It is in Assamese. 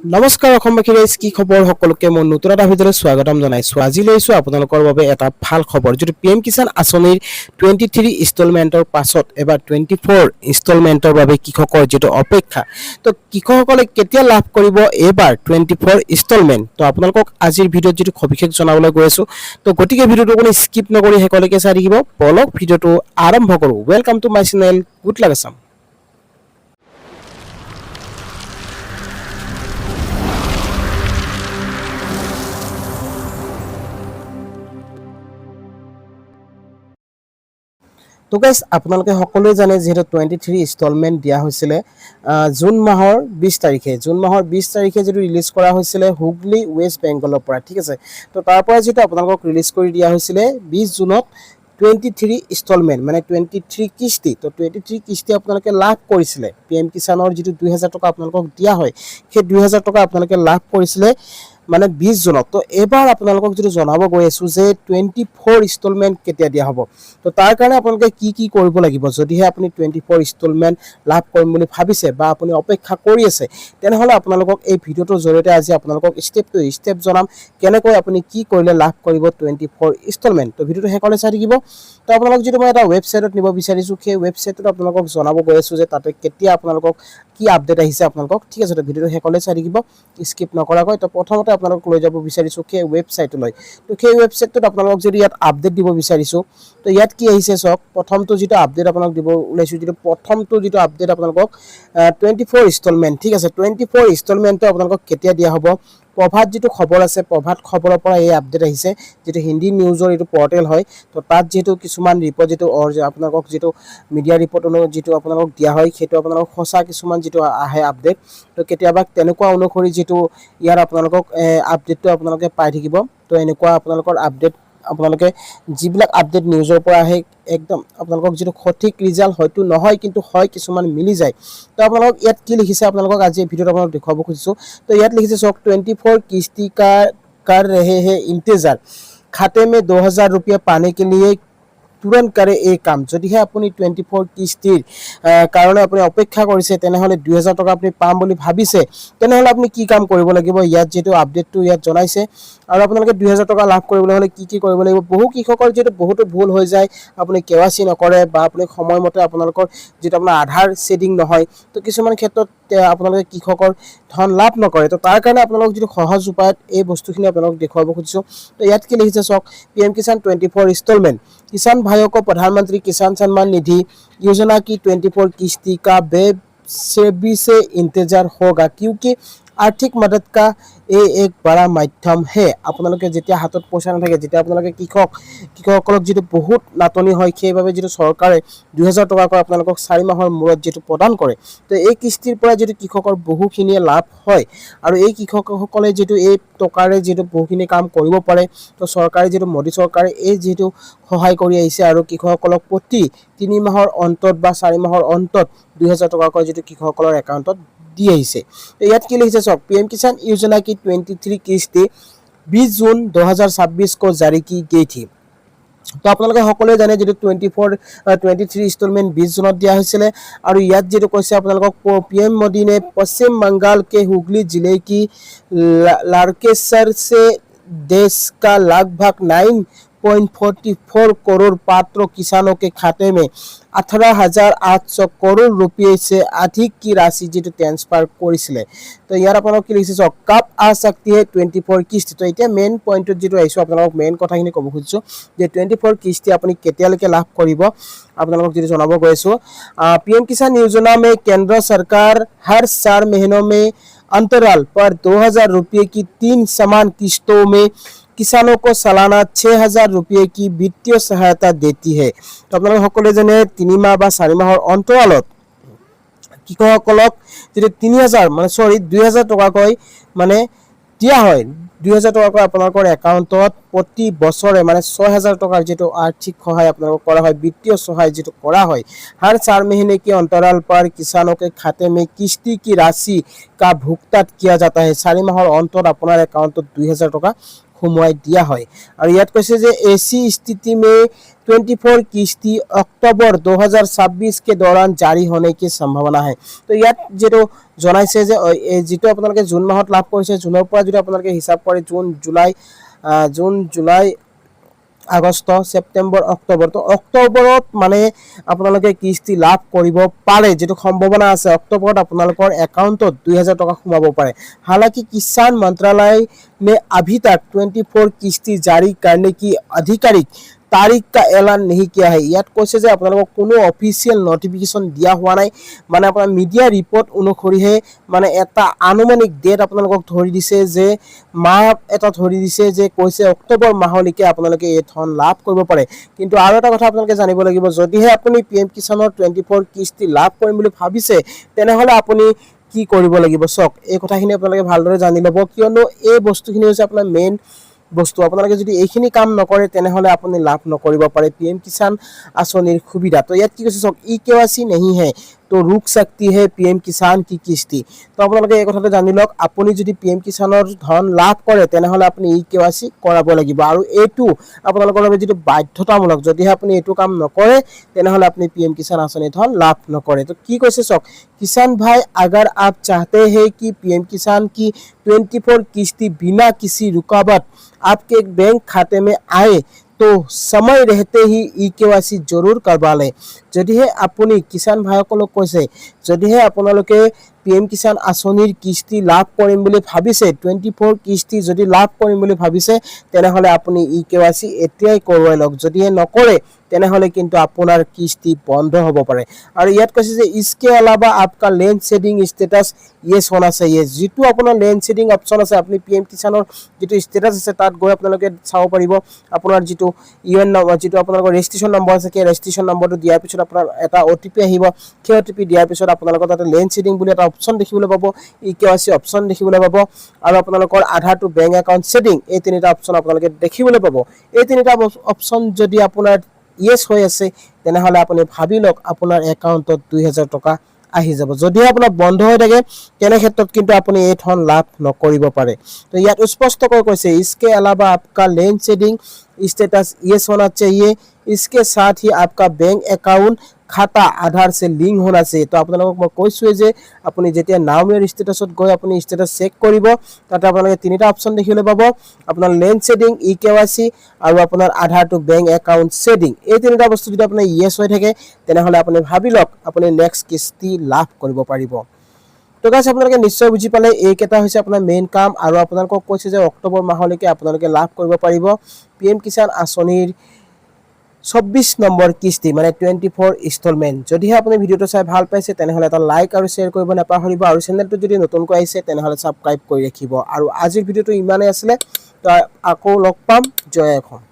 নমস্কাৰ অসমবাসী ৰাইজ, কি খবৰ? সকলোকে মই নতুন এটা ভিডিঅ'লৈ স্বাগতম জনাইছো। আজি লৈছো আপোনালোকৰ বাবে এটা ভাল খবৰ, যিটো PM কিষাণ আঁচনিৰ 23 ইনষ্টলমেণ্টৰ পাছত এবাৰ 24 ইনষ্টলমেণ্টৰ বাবে কৃষকৰ যিটো অপেক্ষা, তো কৃষকসকলে কেতিয়া লাভ কৰিব এবাৰ 24 ইনষ্টলমেণ্ট, তো আপোনালোকক আজিৰ ভিডিঅ'ত যিটো সবিশেষ জনাবলৈ গৈ আছো। তো গতিকে ভিডিঅ'টো কোনো স্কিপ নকৰি শেষলৈকে চাই থাকিব। বলক ভিডিঅ'টো আৰম্ভ কৰোঁ। Welcome to my channel, good luck Assam. তো গাইজ, আপোনালোকে সকলোৱে জানে যিহেতু 23 ইনষ্টলমেণ্ট দিয়া হৈছিলে জুন মাহৰ 20 তাৰিখে। জুন মাহৰ 20 তাৰিখে যিটো ৰিলিজ কৰা হৈছিলে হুগলী ৱেষ্ট বেংগলৰ পৰা, ঠিক আছে। তো তাৰ পৰা যিটো আপোনালোকক ৰিলিজ কৰি দিয়া হৈছিলে 20 জুনত 23 ইনষ্টলমেণ্ট, মানে 23 কিস্তি। তো 23 কিস্তি আপোনালোকে লাভ কৰিছিলে। PM কিষাণৰ যিটো 2000 টকা আপোনালোকক দিয়া হয়, সেই 2000 টকা আপোনালোকে লাভ কৰিছিলে মানে 20 জুনত। তো এবাৰ আপোনালোকক যিটো জনাব গৈ আছো যে 24 ইনষ্টলমেণ্ট কেতিয়া দিয়া হ'ব। তো তাৰ কাৰণে আপোনালোকে কি কি কৰিব লাগিব, যদিহে আপুনি 24 ইনষ্টলমেণ্ট লাভ কৰিম বুলি ভাবিছে বা আপুনি অপেক্ষা কৰি আছে, তেনেহ'লে আপোনালোকক এই ভিডিঅ'টোৰ জৰিয়তে আজি আপোনালোকক ষ্টেপ টু ষ্টেপ জনাম কেনেকৈ আপুনি কি কৰিলে লাভ কৰিব 24 ইনষ্টলমেণ্ট। তো ভিডিঅ'টো শেষলৈ চাই থাকিব। তো আপোনালোক যিটো মই এটা ৱেবছাইটত নিব বিচাৰিছোঁ, সেই ৱেবছাইটটোত আপোনালোকক জনাব গৈ আছোঁ যে তাতে কেতিয়া আপোনালোকক কি আপডেট আহিছে আপোনালোকক, ঠিক আছে। তো ভিডিঅ'টো শেষলৈ চাই থাকিব স্কিপ নকৰাকৈ। তো প্ৰথমতে আপোনালোকক লৈ যাব বিচাৰিছোঁ সেই ৱেবছাইটলৈ। তো সেই ৱেবছাইটটোত আপোনালোকক যদি ইয়াত আপডেট দিব বিচাৰিছোঁ, তো ইয়াত কি আহিছে চাওক। প্ৰথমটো যিটো আপডেট আপোনালোক দিব ওলাইছোঁ, প্ৰথমটো যিটো আপডেট আপোনালোকক 24 ইনষ্টলমেণ্ট, ঠিক আছে। 24 ইনষ্টলমেণ্টটো আপোনালোকক কেতিয়া দিয়া হ'ব। প্ৰভাত যিটো খবৰ আছে, প্ৰভাত খবৰৰ পৰা এই আপডেট আহিছে, যিটো হিন্দী নিউজৰ এইটো পৰ্টেল হয়। তো তাত যিহেতু কিছুমান ৰিপৰ্ট যিটো আপোনালোকক যিটো মিডিয়া ৰিপৰ্ট যিটো আপোনালোকক দিয়া হয়, সেইটো আপোনালোকক সঁচা কিছুমান যিটো আহে আপডেট। তো কেতিয়াবা তেনেকুৱা অনুসৰি যিটো ইয়াৰ আপোনালোকক আপডেটটো আপোনালোকে পাই থাকিব। তো এনেকুৱা আপোনালোকৰ আপডেট আপোনালোকে যিবিলাক আপডেট নিউজৰ পৰা আহে, একদম আপোনালোকক যিটো সঠিক ৰিজাল্ট হয়তো নহয়, কিন্তু হয় কিছুমান মিলি যায়। তো আপোনালোকক ইয়াত কি লিখিছে আপোনালোকক আজি ভিডিঅ'ত আপোনালোক দেখুৱাব খুজিছোঁ। তো ইয়াত লিখিছে চাওক, 24 किस्ती का कर रहे हैं इंतजार, खाते में 2000 रुपये पाने के लिए তুৰন্ত কৰে এই কাম। যদিহে আপুনি 24 কিস্তিৰ কাৰণে আপুনি অপেক্ষা কৰিছে, তেনেহ'লে 2000 টকা আপুনি পাম বুলি ভাবিছে, তেনেহ'লে আপুনি কি কাম কৰিব লাগিব, ইয়াত যিটো আপডেটটো ইয়াত জনাইছে। আৰু আপোনালোকে 2000 টকা লাভ কৰিবলৈ হ'লে কি কি কৰিব লাগিব। বহু কৃষকৰ যিহেতু বহুতো ভুল হৈ যায়, আপুনি KYC নকৰে বা আপুনি সময়মতে আপোনালোকৰ যিটো আপোনাৰ আধাৰ ছেডিং নহয়, তো কিছুমান ক্ষেত্ৰত আপোনালোকে কৃষকৰ ধন লাভ নকৰে। তো তাৰ কাৰণে আপোনালোক যিটো সহজ উপায়ত এই বস্তুখিনি আপোনালোক দেখুৱাব খুজিছোঁ। তো ইয়াত কি লিখিছে চাওক, PM কিষাণ 24 ইনষ্টলমেণ্ট, किसान भाइयों को प्रधानमंत्री किसान सम्मान निधि योजना की 24 किस्ती का बेसब्री से इंतजार होगा, क्योंकि आर्थिक मदद का ये एक बड़ा माध्यम है। আপোনালোকে যেতিয়া হাতত পইচা নাথাকে, যেতিয়া আপোনালোকে কৃষকসকলক যিটো বহুত নাটনি হয়, সেইবাবে যিটো চৰকাৰে 2000 টকাকৈ আপোনালোকক 4 মাহৰ মূৰত যিটো প্ৰদান কৰে, তো এই কিস্তিৰ পৰা যিটো কৃষকৰ বহুখিনিয়ে লাভ হয়। আৰু এই কৃষকসকলে যিটো এই টকাৰে যিটো বহুখিনি কাম কৰিব পাৰে, তো চৰকাৰে যিটো মোদী চৰকাৰে এই যিটো সহায় কৰি আহিছে, আৰু কৃষকসকলক প্ৰতি 3 মাহৰ অন্তত বা 4 মাহৰ অন্তত 2000 টকাকৈ যিটো কৃষকসকলৰ একাউণ্টত দি আহিছে। তো ইয়াত কি লিখিছে চাওক, PM किसान योजना की 23 किस्ती 20 जून 2026 को जारी की गई थी। তো আপোনালোকে সকলোৱে জানে যিটো 23 ইনষ্টলমেণ্ট 20 জুনত দিয়া হৈছিলে। আৰু ইয়াত যিটো কৈছে আপোনালোকক, PM मोदी ने पश्चिम बंगाल के हुगली जिले की लारकेसर से देश का लगभग 9.44 करोड़ पात्र किसानों के खाते में 18,800 करोड़ रुपये से अधिक की राशि जी ट्रांसफार কৰিছিলে। তো ইয়াৰ আপোনালোক কি লিখিছে চাওক, কাপ আ सकती है 24 কিস্তি। তো এতিয়া মেইন পইণ্টত যিটো আহিছোঁ, আপোনালোকক মেইন কথাখিনি ক'ব খুজিছোঁ যে 24 কিস্তি আপুনি কেতিয়ালৈকে লাভ কৰিব, আপোনালোকক যিটো জনাব গৈ আছোঁ। PM किसान योजना में केंद्र सरकार हर 4 महीनों में अंतराल पर 2000 रुपये की 3 समान किस्तों में किसानों को सालाना 6000 रुपये की वित्तीय सहायता देती है। तो আপোনালোকে সকলোৱে জানে 3 মাহ বা 4 মাহৰ অন্তৰালত কৃষকসকলক যিটো 2000 টকাকৈ মানে দিয়া হয়। 2000 টকাকৈ আপোনালোকৰ একাউণ্টত প্ৰতি বছৰে মানে 6000 টকাৰ যিটো আৰ্থিক সহায় আপোনালোকক কৰা হয়, বিত্তীয় সহায় যিটো কৰা হয়। हर 4 महीने के अंतराल पर किसानों के खाते में किस्ती की राशि का भुगतान किया जाता है। 4 মাহৰ অন্তত আপোনাৰ একাউণ্টত 2000 টকা সোমোৱাই দিয়া হয়। আৰু ইয়াত কৈছে যে ऐसी स्थिति में 24 किस्ती अक्टूबर 2026 के दौरान जारी होने की संभावना है। तो ইয়াত যেটো জনাইছে যে যেটো আপোনালোকে জুন মাহত লাভ কৰিছে, জুনৰ পৰা যদি আপোনালোকে হিচাপ কৰে June July August September October, তো অক্টোবৰত মানে আপোনালোকে কিস্তি লাভ কৰিব পাৰে, যেটো সম্ভাৱনা আছে অক্টোবৰত আপোনালোকৰ একাউণ্টত 2000 টকা সোমাব পাৰে। हालांकि किसान मंत्रालय ने अभी तक 24 किस्ती जारी करने की आधिकारिक तारीख का ऐलान नहीं किया है। ইয়াত কৈছে যে আপোনালোকক কোনো অফিচিয়েল নটিফিকেশন দিয়া হোৱা নাই, মানে আপোনাৰ মিডিয়া ৰিপৰ্ট অনুসৰিহে মানে এটা আনুমানিক ডেট আপোনালোকক ধৰি দিছে, যে মাহ এটা ধৰি দিছে, যে কৈছে অক্টোবৰ মাহলৈকে আপোনালোকে এই ধন লাভ কৰিব পাৰে। কিন্তু আৰু এটা কথা আপোনালোকে জানিব লাগিব, যদিহে আপুনি PM কিষাণৰ 24 কিস্তি লাভ কৰিম বুলি ভাবিছে, তেনেহলে আপুনি কি কৰিব লাগিব চাওক। এই কথাখিনি আপোনালোকে ভালদৰে জানি ল'ব, কিয়নো এই বস্তুখিনি হৈছে আপোনাৰ মেইন বস্তু। আপোনালোকে যদি এইখিনি কাম নকৰে তেনেহলে আপুনি লাভ নকৰিব পাৰে PM কিষাণ আঁচনিৰ সুবিধা। তো ইয়াত কি কৈছে চাওক, EKYC नहीं है तो रुक सकती है PM किसान की किस्ती। তো আপোনালোকে এই কথাটো জানি লওক, আপুনি যদি PM কিষাণৰ ধন লাভ কৰে তেনেহলে আপুনি EKYC কৰাব লাগিব, আৰু এইটো আপোনালোকৰ বাবে যেটো বাধ্যতামূলক। যদিহে আপুনি এইটো কাম নকৰে তেনেহলে আপুনি PM किसान আঁচনিৰ ধন লাভ নকৰে। তো কি কৈছে চাওক, किसान भाई अगर आप चाहते हैं कि PM किसान की 24 किस्ती बिना किसी रुकावट आपके बैंक खाते में आए तो समय रहते ही EKYC जरूर करवा ले। যদিহে আপুনি কিষাণ ভাইসকলক কৈছে, যদিহে আপোনালোকে PM কিষাণ আঁচনিৰ কিস্তি লাভ কৰিম বুলি ভাবিছে, 24 কিস্তি যদি লাভ কৰিম বুলি ভাবিছে, তেনেহলে আপুনি EKYC এতিয়াই কৰোৱাই লওক। যদিহে নকৰে তেনেহলে কিন্তু আপোনাৰ কিস্তি বন্ধ হ'ব পাৰে। আৰু ইয়াত কৈছে যে इसके अलावा आपका लैंड सेडिंग स्टेटस येस होना चाहिए। যেটো আপোনাৰ লেন্ড সেডিং অপচন আছে, আপুনি PM কিষাণৰ যেটো স্টেটাস আছে তাত গৈ আপোনালোকে চাব পাৰিব। আপোনাৰ যেটো ইউএন নম্বৰ, যেটো আপোনালোকৰ ৰেজিষ্ট্ৰেচন নম্বৰ আছে, সেই ৰেজিষ্ট্ৰেচন নম্বৰটো দিয়াৰ পিছত আপোনাৰ এটা OTP আহিব। সেই OTP দিয়াৰ পিছত আপোনালোকৰ তাতে লেন্ড সেডিং বুলি এটা অপচন দেখিবলৈ পাব, EKYC অপচন দেখিবলৈ পাব, আৰু আপোনালোকৰ আধাৰ টু বেংক একাউণ্ট সেটিং, এই তিনিটা অপচন আপোনালোকে দেখিবলৈ পাব। এই তিনিটা অপচন যদি আপোনাৰ ইয়েস হৈ আছে তেনেহলে আপুনি ভাবি লওক আপোনাৰ একাউণ্টত 2000 টকা আহি যাব। যদিহে আপোনাৰ বন্ধ হৈ থাকে তেনে ক্ষেত্ৰত কিন্তু আপুনি এই ধন লাভ নকৰিব পাৰে। তো ইয়াত স্পষ্টকৈ কৈছে, इसके अलावा आपका लैंड सेडिंग स्टेटस येस होना चाहिए, इसके साथ ही आपका बैंक अकाउंट खाता आधार से लिंक होना चाहिए। তো আপোনালোকক মই কৈছোৱে যে আপুনি যেতিয়া নাও মেৰ ষ্টেটাছত গৈ আপুনি ষ্টেটাছ চেক কৰিব, তাতে আপোনালোকে তিনিটা অপচন দেখিবলৈ পাব, আপোনাৰ লেন্ড সেডিং, EKYC আৰু আপোনাৰ আধাৰ টু বেংক একাউণ্ট সেডিং। এই তিনিটা বস্তু যদি আপোনাৰ ইয়েস হৈ থাকে তেনেহলে আপুনি ভাবি লওক আপুনি নেক্সট কিস্তি লাভ কৰিব পাৰিব। তো গাইস আপোনালোকে নিশ্চয় বুজি পালে, এইকেইটা হৈছে আপোনাৰ মেইন কাম। আৰু আপোনালোকক কৈছে যে অক্টোবৰ মাহলৈকে আপোনালোকে লাভ কৰিব পাৰিব PM কিষাণ আঁচনিৰ 24 নম্বৰ কিস্তি, মানে 24 ইনষ্টলমেন্ট। যদিহে আপুনি ভিডিওটো চাই ভাল পাইছে তেনেহলে এটা লাইক আৰু শ্বেয়াৰ কৰিব নাপাহৰিব, আৰু চেনেলটো যদি নতুনকৈ আহিছে তেনেহলে সাবস্ক্ৰাইব কৰি ৰাখিব। আৰু আজিৰ ভিডিওটো ইমানেই আছিলে, তো আকৌ লগ পাম। জয় অসম।